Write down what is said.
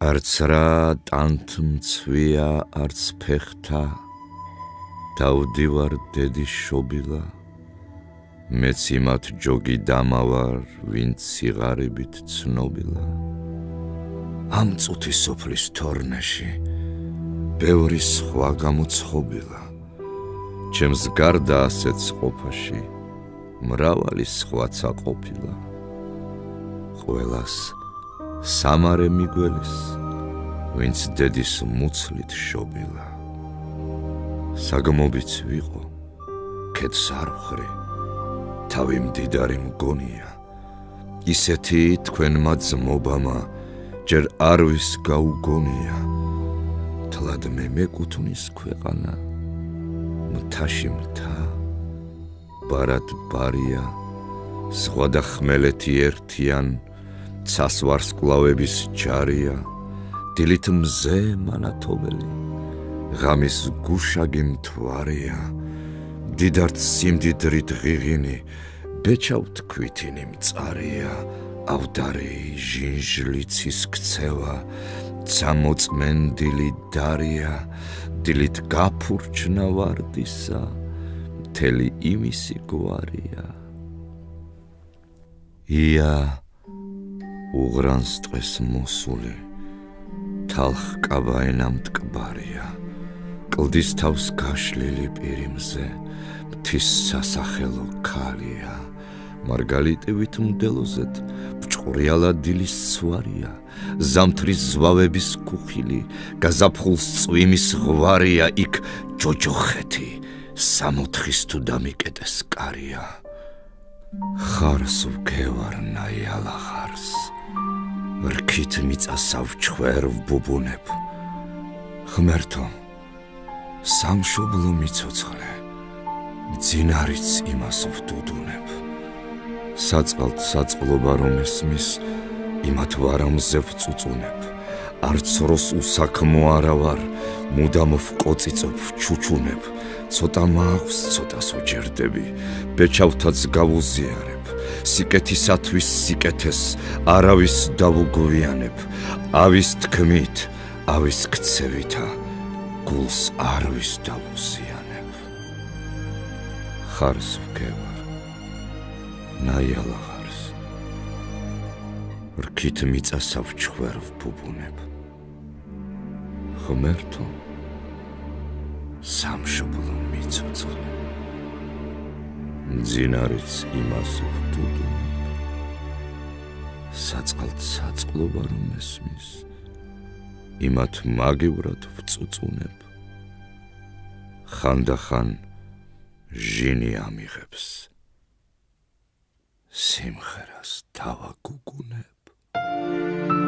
არც რა ტანთ მცვია, არც ფეხთა, დავდივარ დედის შობილა, მეც იმათ ჯოგი დამავარ, ვინც სიღარიბით ცნობილა. ამ წუთის სოფლის თორნეში, ბევრი სხვა გამოცხობილა, ჩემს გარდა ასეც ყოფაში, მრავალი სხვაცა ყოფილა. ყველას სამარე მიგველის, ვინც დედის მუცლით შობილა. საგმობიც ვიყო, ქეთს არ ვხრი, თავი მდიდარი მგონია, ისეთი თქვენმა ძმობამა, ჯერ არვის გაუგონია, თლად მე მეკუთვნის ქვეყანა, მთაში მთა, ბარად ბარია, სხვა და ხმელეთი ერთიან, ცას ვარსკვლავების ჯარია, დილით მზე მანათობელი, ღამის გუშაგი მთვარია, დიდართ სიმდიდრით ღიღინი, ბეჩავთ ქვითინი მწარია, ავდარი ჟინჟლიცის ქცევა, წამოწმენდილი დარია, დილით გაფურჩნა ვარდისა, მთელი იმისი გვარია. ია უღრანს ტყეს მოსული, თალხკაბაენა მტკბარია, კლდის თავს გაშლილი პირიმზე, მთის სასახელო ქალია, მარგალიტივით მდელოზეთ, ბჭყვრიალა დილის ცვარია, ზამთრის ზვავების კუხილი, გაზაფხულს წვიმის ღვარია, იქ ჯოჯოხეთი, სამოთხის თუ დამიკეტეს კარია. ხარს ვგევარ ნაიალა ხარს, რქით მიწასავ ჩხვერ ვბუბუნებ, ღმერთო, სამშობლო მიცოცხლე, მძინარიც იმას ვდუდუნებ. საწყალთ საწყლობა რომ ესმის, იმათ ვარამზე ვწუწუნებ, არც როს უსაქმო არა ვარ, მუდამ ვკოწიწობ ვჩუჩუნებ, ცოტა მაქვს, ცოტას ვჯერდები, ბეჩავთაც გავუზიარებ, სიკეთისათვის სიკეთეს, არავის დავუგვიანებ, ავის თქმით, ავის ქცევითა, გულს არვის დავუზიანებ. ხარს ვგევარ, ნაიალა ხარს, რქით მიწასავ ჩხვერ ვბუბუნებ, ღმერთო, სამშობლო მიცოცხლე, მძინარიც იმას ვდუდუნებ, საწყალთ საწყლობა რომ ესმის, იმათ მაგივრად ვწუწუნებ, ხანდახან ჟინი ამიღებს, სიმღერას დავაგუგუნებ.